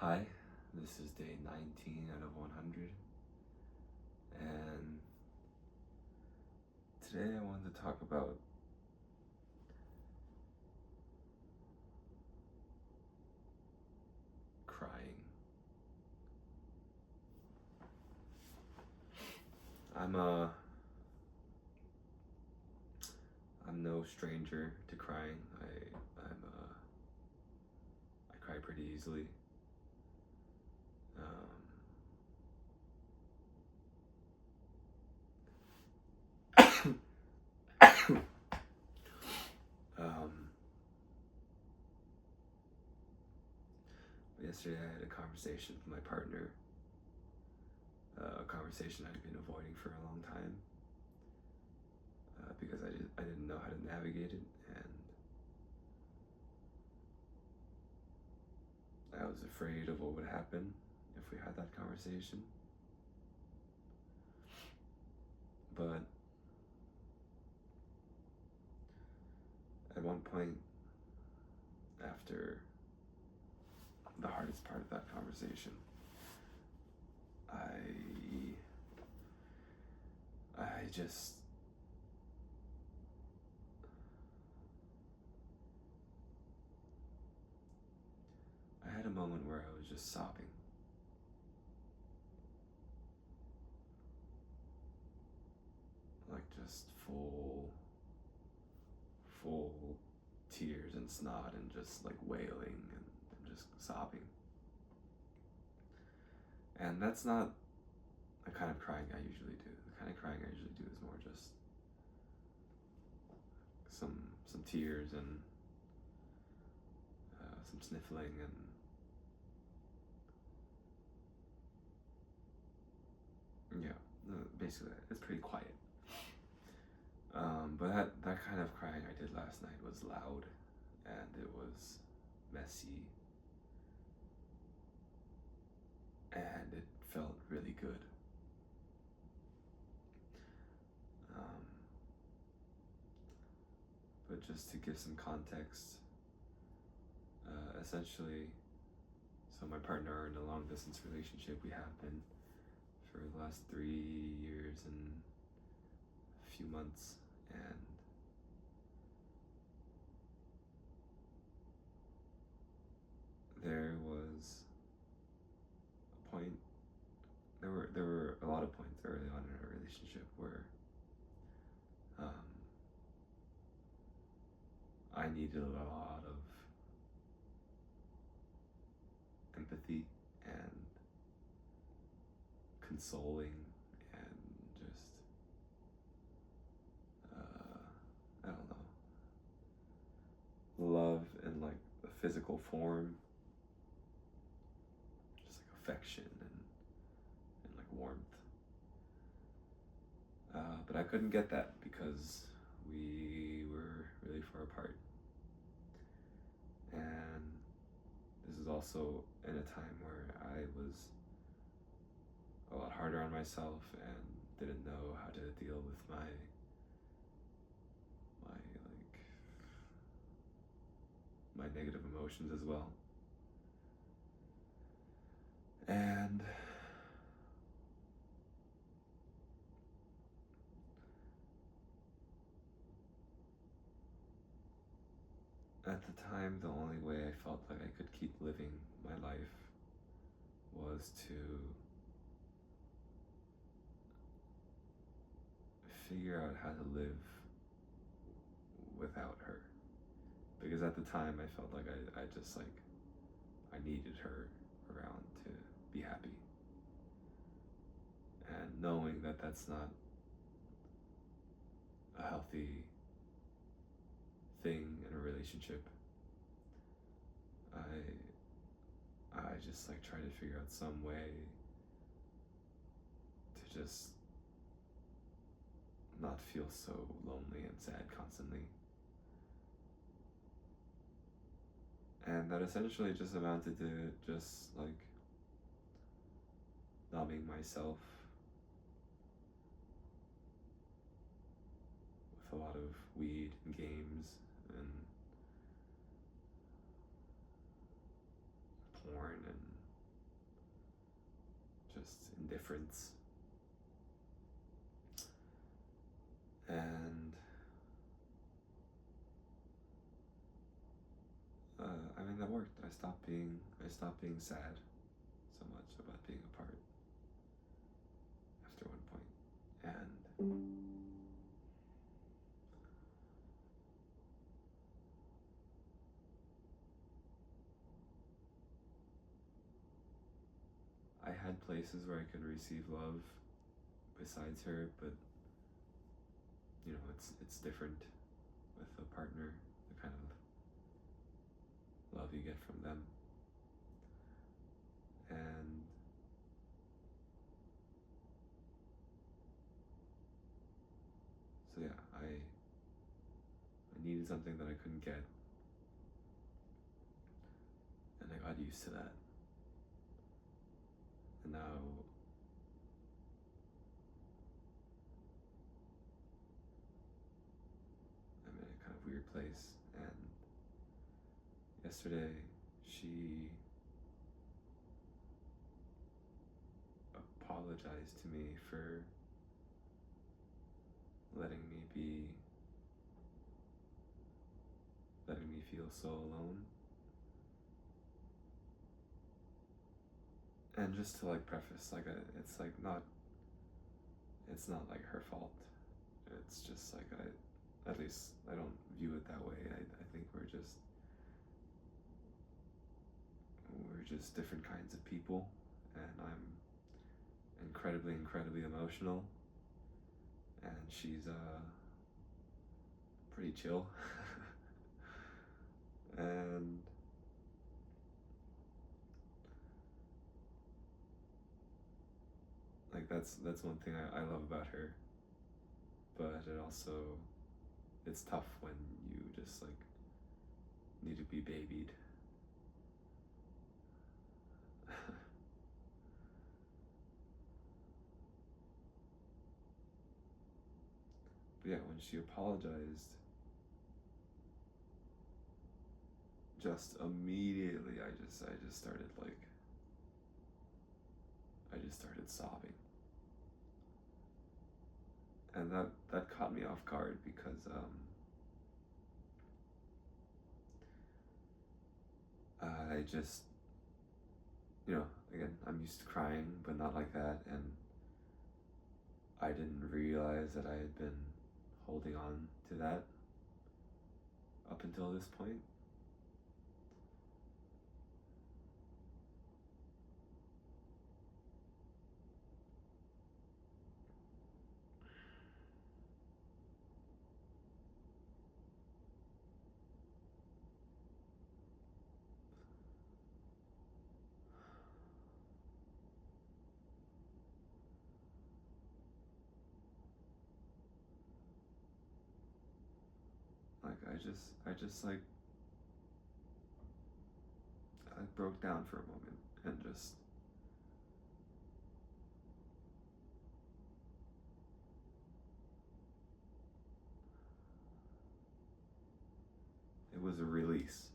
Hi, this is day 19 out of 100, and today I wanted to talk about crying. I'm no stranger to crying. I cry pretty easily. Um, Yesterday I had a conversation with my partner, a conversation I'd been avoiding for a long time, because I didn't know how to navigate it, and I was afraid of what would happen if we had that conversation. But at one point, after the hardest part of that conversation, I just I had a moment where I was just sobbing. Like just full tears and snot and just like wailing and just sobbing. And that's not the kind of crying I usually do. The kind of crying I usually do is more just some tears and some sniffling and basically it's pretty quiet. But that kind of crying I did last night was loud, and it was messy, and it felt really good. But just to give some context, essentially, so my partner are in a long distance relationship. We have been for the last 3 years and a few months, and there was a point. There were a lot of points early on in our relationship where I needed a lot of empathy and consoling and just I don't know, love in like a physical form, just like affection and like warmth. But I couldn't get that because we were really far apart. And this is also in a time where I was a lot harder on myself and didn't know how to deal with my negative emotions as well. And at the time, the only way I felt like I could keep living my life was to figure out how to live without her. Because at the time, I felt like I just like, I needed her around to be happy. And knowing that that's not a healthy thing in a relationship, I just like try to figure out some way to just not feel so lonely and sad constantly. And that essentially just amounted to just like numbing myself with a lot of weed and games and porn and just indifference. And that worked. I stopped being sad so much about being apart after one point. And I had places where I could receive love besides her, but it's different with a partner, the kind of love you get from them. And so yeah, I needed something that I couldn't get, and I got used to that. And now I'm in a kind of weird place. And yesterday she apologized to me for letting me feel so alone. And just to like preface, it's not like her fault. It's just like at least I don't view it that way. I think we're just different kinds of people, and I'm incredibly emotional, and she's pretty chill. And like that's one thing I love about her, but it's tough when you just like need to be babied. But yeah, when she apologized, just immediately I just started sobbing. And that caught me off guard because I just, again, I'm used to crying, but not like that. And I didn't realize that I had been holding on to that up until this point. Like I broke down for a moment and just it was a release.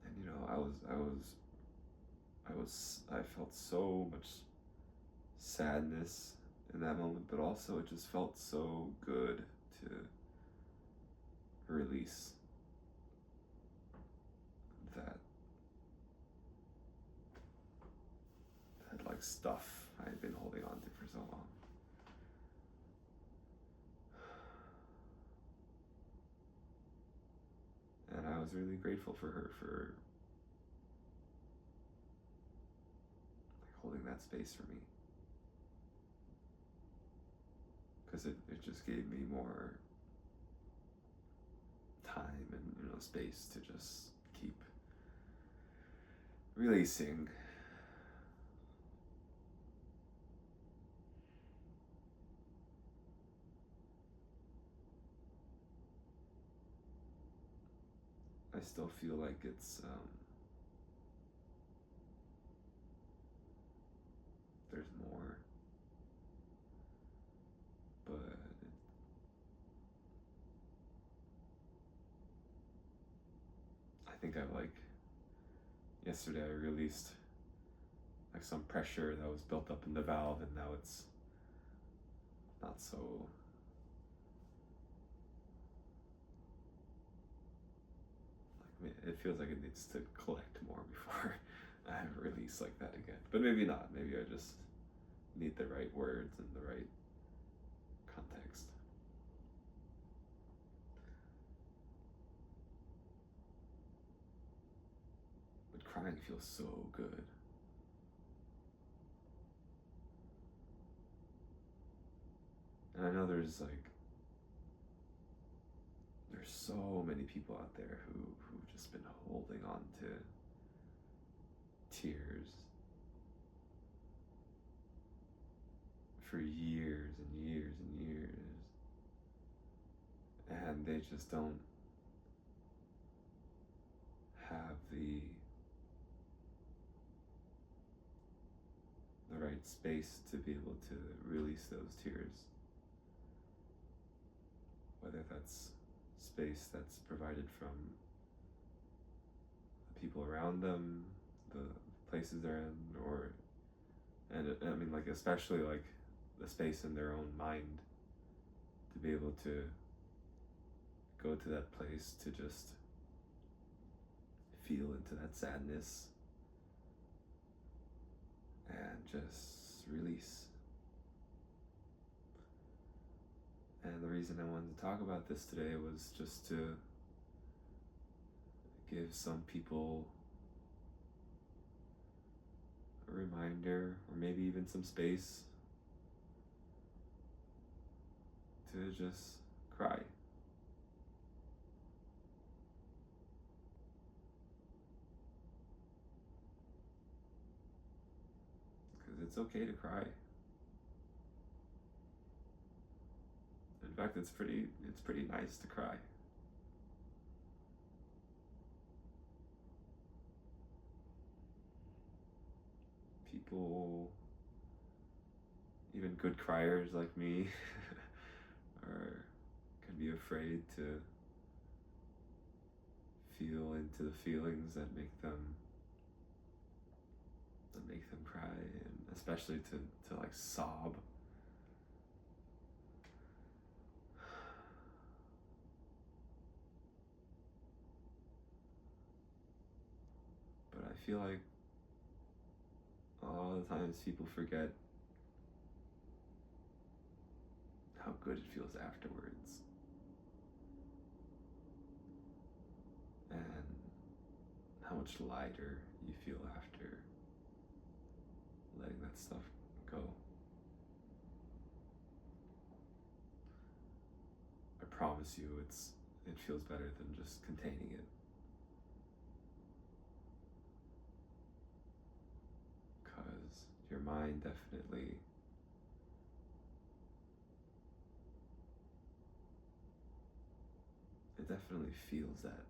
And I felt so much sadness in that moment, but also it just felt so good to release that like stuff I had been holding on to for so long. And I was really grateful for her for like holding that space for me, because it just gave me more time and space to just keep releasing. I still feel like there's more, but yesterday I released like some pressure that was built up in the valve, and now it's not so. It feels like it needs to collect more before I have a release like that again. But maybe not. Maybe I just need the right words and the right context. But crying feels so good. And I know there's so many people out there who've just been holding on to tears for years and years and years, and they just don't have the right space to be able to release those tears, whether that's space that's provided from the people around them, the places they're in, I mean, like, especially like the space in their own mind to be able to go to that place to just feel into that sadness and just release. And the reason I wanted to talk about this today was just to give some people a reminder, or maybe even some space to just cry. Because it's okay to cry. In fact, it's pretty nice to cry. People, even good criers like me, can be afraid to feel into the feelings that make them cry, and especially to like sob. But I feel like a lot of the times people forget how good it feels afterwards, and how much lighter you feel after letting that stuff go. I promise you, it feels better than just containing it. Because your mind definitely feels that,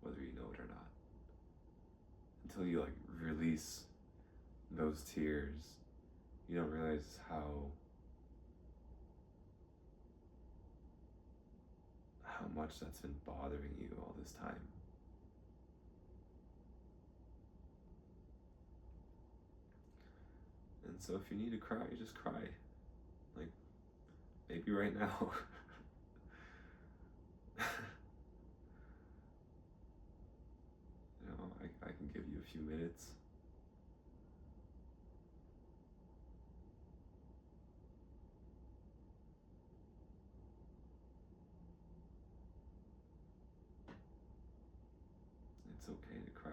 whether you know it or not. Until you like release those tears, you don't realize how much that's been bothering you all this time. And so if you need to cry, just cry. Like, maybe right now. I can give you a few minutes. It's okay to cry.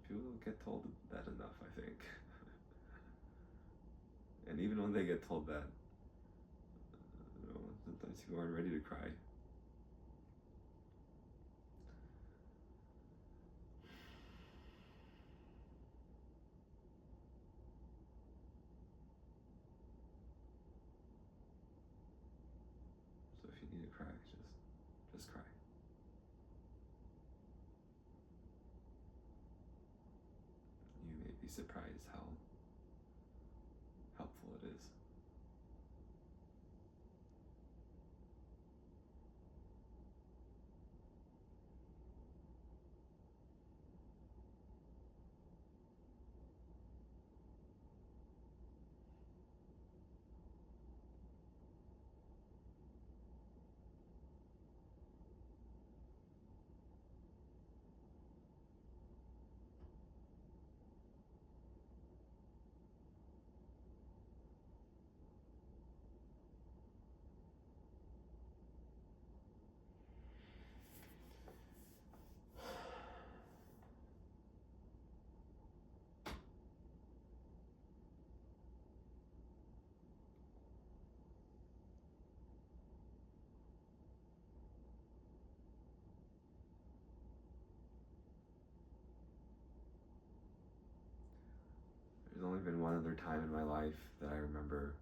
People don't get told that enough, I think. And even when they get told that, sometimes people aren't ready to cry. So if you need to cry, just cry. You may be surprised how helpful it is. time in my life that I remember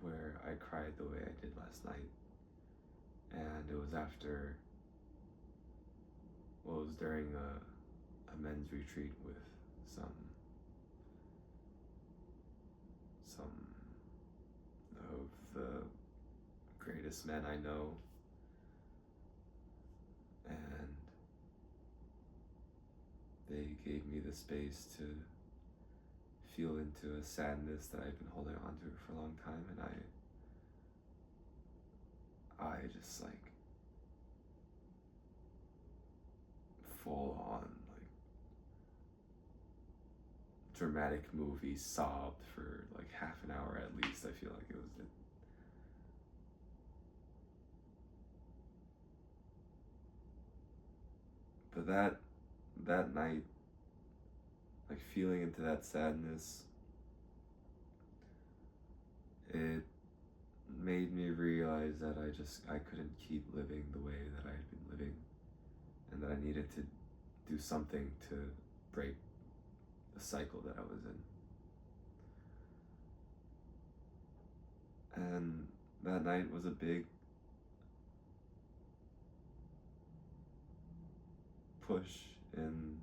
where I cried the way I did last night. And it was after, well, it was during a men's retreat with some of the greatest men I know. And they gave me the space to feel into a sadness that I've been holding on to for a long time, and I just like full on like dramatic movie sobbed for like half an hour at least. I feel like it was it. But that night, like feeling into that sadness, it made me realize that I couldn't keep living the way that I had been living, and that I needed to do something to break the cycle that I was in. And that night was a big push in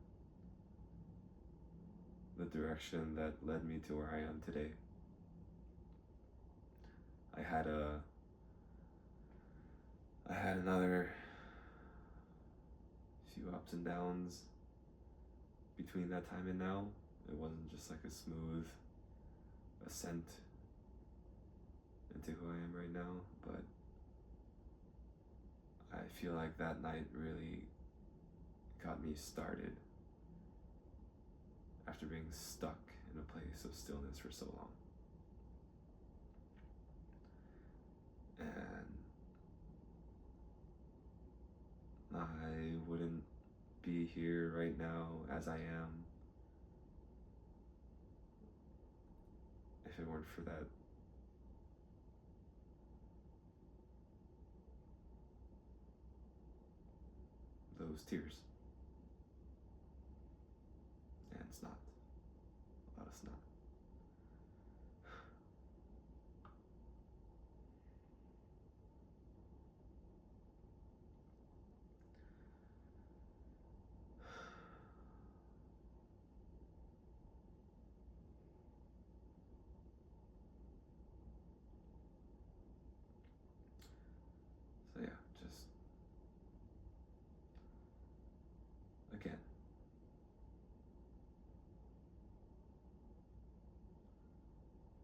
the direction that led me to where I am today. I had another few ups and downs between that time and now. It wasn't just like a smooth ascent into who I am right now, but I feel like that night really got me started after being stuck in a place of stillness for so long. And I wouldn't be here right now as I am if it weren't for those tears. And snot. A lot of snot. So yeah, just again,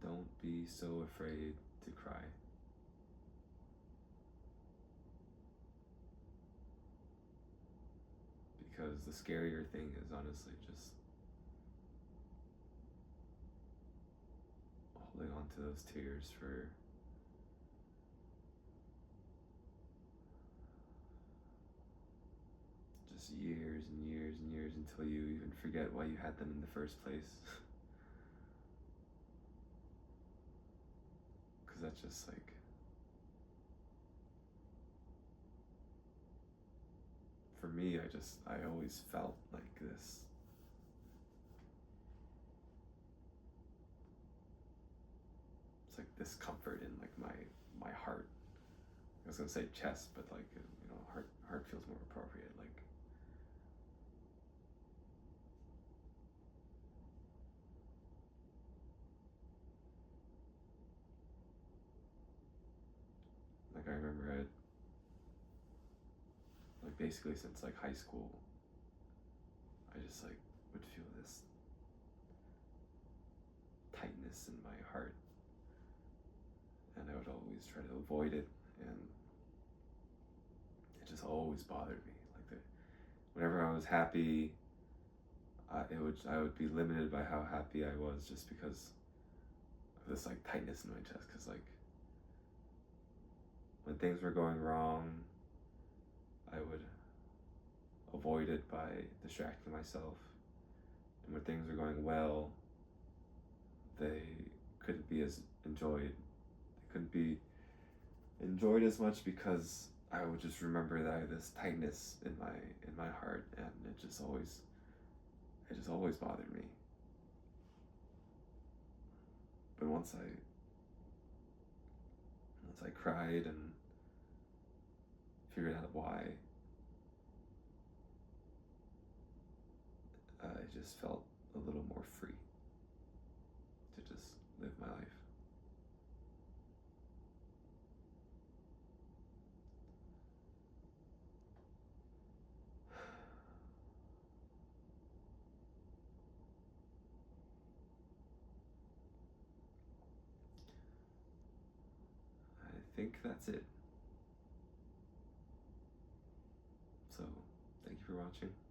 don't be so afraid to cry. Because the scarier thing is honestly just holding on to those tears for just years and years and years until you even forget why you had them in the first place. Because that's just like, for me, I always felt like this. It's like discomfort in like my heart. I was gonna say chest, but like, heart feels more appropriate. Like I remember it, like basically since like high school, I just like would feel this tightness in my heart, and I would always try to avoid it, and it just always bothered me. Like whenever I was happy, I would be limited by how happy I was just because of this like tightness in my chest. Because like when things were going wrong, I would avoid it by distracting myself, and when things were going well, they couldn't be as enjoyed. They couldn't be enjoyed as much because I would just remember that I had this tightness in my heart, and it just always bothered me. but once I cried and figured out why, I just felt a little more free to just live my life. I think that's it. So, thank you for watching.